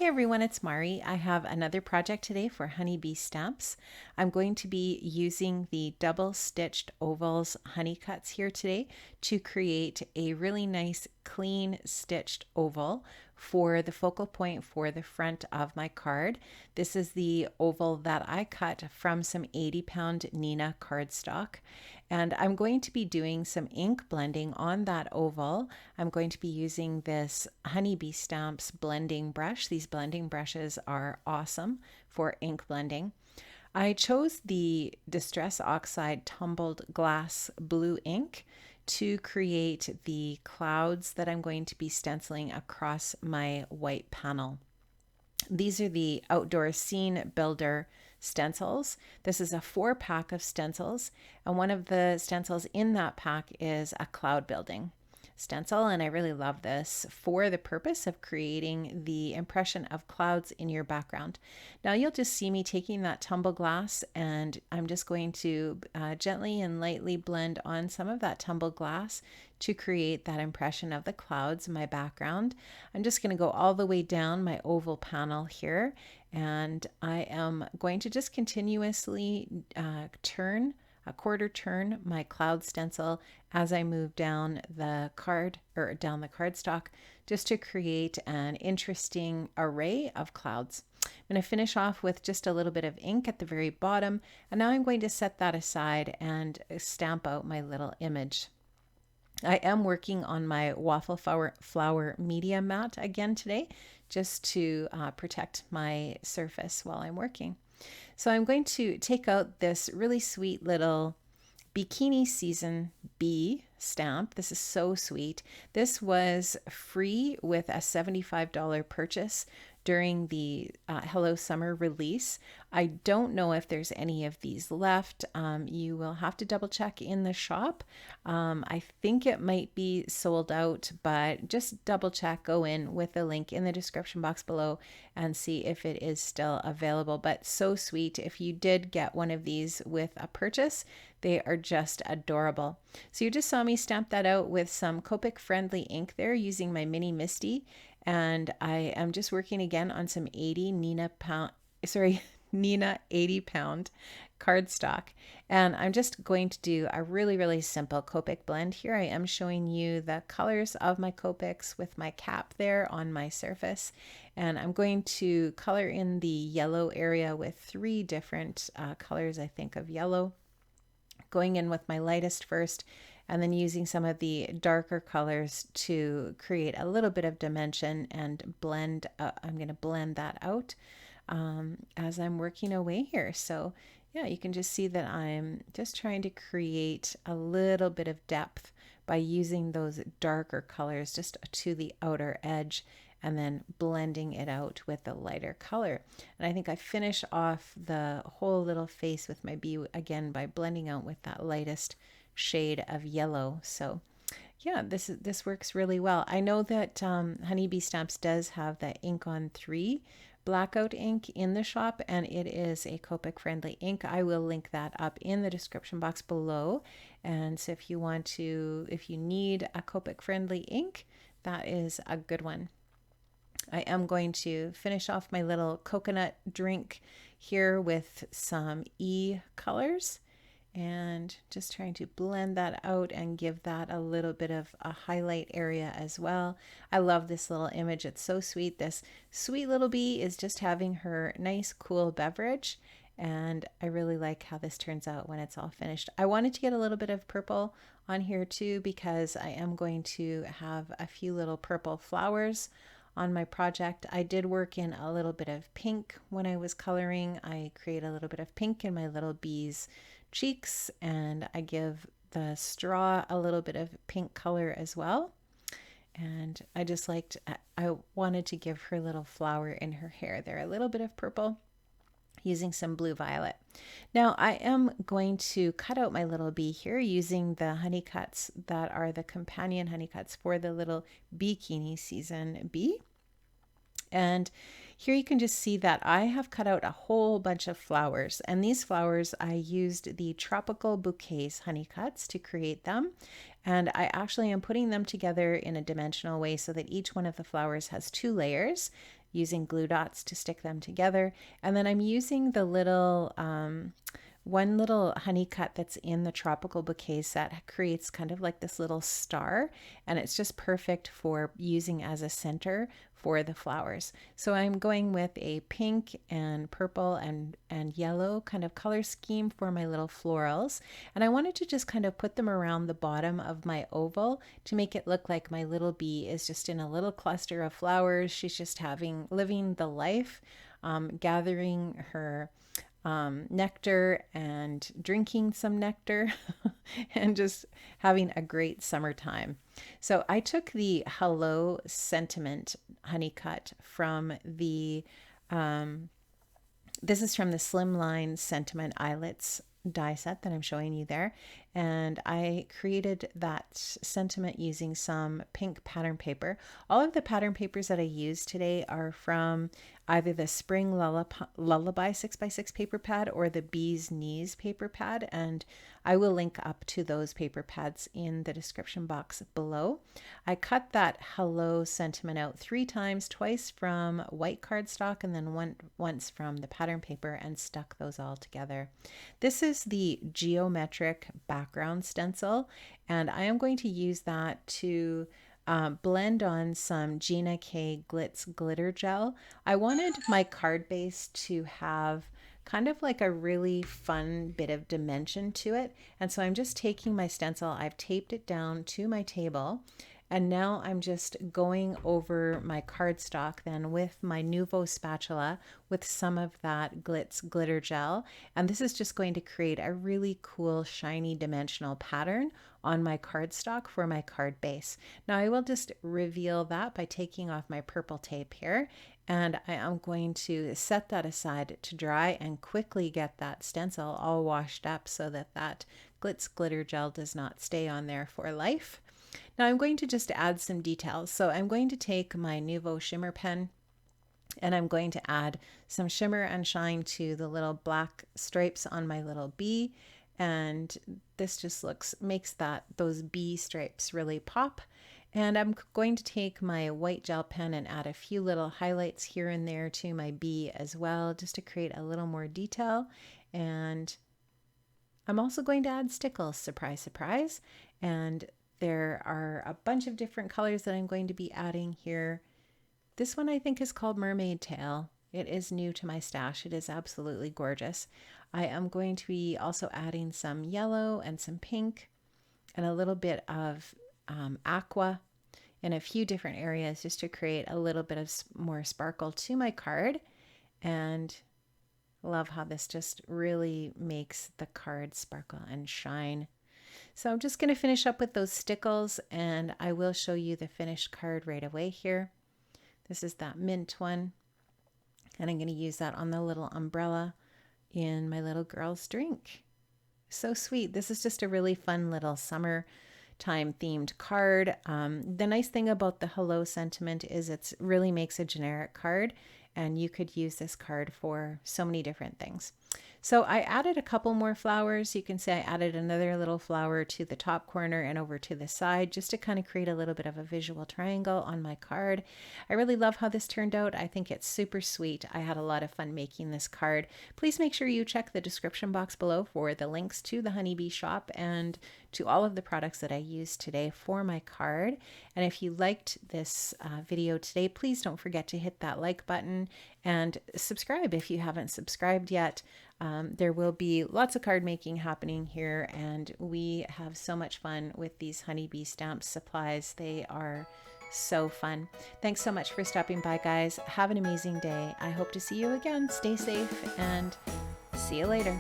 everyone, it's Mari. I have another project today for honeybee stamps. I'm going to be using the double stitched ovals honey cuts here today to create a really nice clean stitched oval for the focal point for the front of my card. This is the oval that I cut from some 80-pound Nina cardstock. And I'm going to be doing some ink blending on that oval. I'm going to be using this Honeybee Stamps blending brush. These blending brushes are awesome for ink blending. I chose the Distress Oxide Tumbled Glass Blue ink to create the clouds that I'm going to be stenciling across my white panel. These are the Outdoor Scene Builder stencils. This is a 4-pack of stencils, and one of the stencils in that pack is a cloud building stencil, and I really love this for the purpose of creating the impression of clouds in your background. Now you'll just see me taking that tumble glass, and I'm just going to gently and lightly blend on some of that tumble glass to create that impression of the clouds in my background. I'm just going to go all the way down my oval panel here, and I am going to just continuously turn a quarter turn my cloud stencil as I move down the card or down the cardstock, just to create an interesting array of clouds. I'm going to finish off with just a little bit of ink at the very bottom, and now I'm going to set that aside and stamp out my little image. I am working on my waffle flower media mat again today, just to protect my surface while I'm working. So I'm going to take out this really sweet little Beekini Season B stamp. This is so sweet. This was free with a $75 purchase during the Hello Summer release. I don't know if there's any of these left. You will have to double check in the shop. I think it might be sold out, but just double check, go in with the link in the description box below and see if it is still available. But so sweet. If you did get one of these with a purchase, they are just adorable. So you just saw me stamp that out with some Copic friendly ink there using my mini Misty. And I am just working again on some Nina 80-pound cardstock. And I'm just going to do a really simple Copic blend here. I am showing you the colors of my Copics with my cap there on my surface. And I'm going to color in the yellow area with 3 different colors, I think, of yellow. Going in with my lightest first, and then using some of the darker colors to create a little bit of dimension and blend. I'm going to blend that out as I'm working away here. So yeah, you can just see that I'm just trying to create a little bit of depth by using those darker colors just to the outer edge, and then blending it out with the lighter color. And I think I finish off the whole little face with my bee again by blending out with that lightest shade of yellow. So yeah, this works really well. I know that Honeybee Stamps does have the ink on 3 blackout ink in the shop, and it is a Copic friendly ink. I will link that up in the description box below. And so if you need a Copic friendly ink, that is a good one. I am going to finish off my little coconut drink here with some E colors, and just trying to blend that out and give that a little bit of a highlight area as well. I love this little image. It's so sweet. This sweet little bee is just having her nice cool beverage, and I really like how this turns out when it's all finished. I wanted to get a little bit of purple on here too, because I am going to have a few little purple flowers on my project. I did work in a little bit of pink when I was coloring. I create a little bit of pink in my little bee's cheeks, and I give the straw a little bit of pink color as well. And I wanted to give her little flower in her hair there, a little bit of purple, using some blue violet. Now I am going to cut out my little bee here using the honey cuts that are the companion honey cuts for the little Beekini Season bee. And here you can just see that I have cut out a whole bunch of flowers, and these flowers I used the Tropical Bouquets honey cuts to create them. And I actually am putting them together in a dimensional way so that each one of the flowers has 2 layers. using glue dots to stick them together. And then I'm using the little one little honey cut that's in the tropical bouquet set creates kind of like this little star, and it's just perfect for using as a center for the flowers. So I'm going with a pink and purple and yellow kind of color scheme for my little florals, and I wanted to just kind of put them around the bottom of my oval to make it look like my little bee is just in a little cluster of flowers. She's just living the life, gathering her nectar and drinking some nectar and just having a great summertime. So I took the Hello Sentiment honey cut from the, this is from the Slimline Sentiment Eyelets die set that I'm showing you there. And I created that sentiment using some pink pattern paper. All of the pattern papers that I use today are from either the Spring Lullaby 6x6 paper pad or the Bee's Knees paper pad, and I will link up to those paper pads in the description box below. I cut that Hello sentiment out 3 times, twice from white cardstock and then once from the pattern paper, and stuck those all together. This is the geometric background stencil, and I am going to use that to blend on some Gina K Glitz glitter gel. I wanted my card base to have kind of like a really fun bit of dimension to it, and so I'm just taking my stencil, I've taped it down to my table, and now I'm just going over my cardstock then with my Nuvo spatula with some of that Glitz glitter gel, and this is just going to create a really cool shiny dimensional pattern on my cardstock for my card base. Now I will just reveal that by taking off my purple tape here, and I am going to set that aside to dry and quickly get that stencil all washed up so that that Glitz glitter gel does not stay on there for life. Now I'm going to just add some details. So I'm going to take my Nuvo shimmer pen and I'm going to add some shimmer and shine to the little black stripes on my little bee, and this just makes those bee stripes really pop. And I'm going to take my white gel pen and add a few little highlights here and there to my bee as well, just to create a little more detail. And I'm also going to add stickles, surprise, surprise. And there are a bunch of different colors that I'm going to be adding here. This one I think is called Mermaid Tail. It is new to my stash. It is absolutely gorgeous. I am going to be also adding some yellow and some pink and a little bit of aqua in a few different areas just to create a little bit of more sparkle to my card. And love how this just really makes the card sparkle and shine. So I'm just going to finish up with those stickles, and I will show you the finished card right away here. This is that mint one, and I'm going to use that on the little umbrella in my little girl's drink. So sweet. This is just a really fun little summertime themed card. The nice thing about the Hello sentiment is it really makes a generic card, and you could use this card for so many different things. So I added a couple more flowers. You can see I added another little flower to the top corner and over to the side just to kind of create a little bit of a visual triangle on my card. I really love how this turned out. I think it's super sweet. I had a lot of fun making this card. Please make sure you check the description box below for the links to the Honeybee shop and to all of the products that I used today for my card. And if you liked this video today, please don't forget to hit that like button and subscribe if you haven't subscribed yet. There will be lots of card making happening here, and we have so much fun with these Honeybee stamp supplies. They are so fun. Thanks so much for stopping by, guys. Have an amazing day. I hope to see you again. Stay safe and see you later.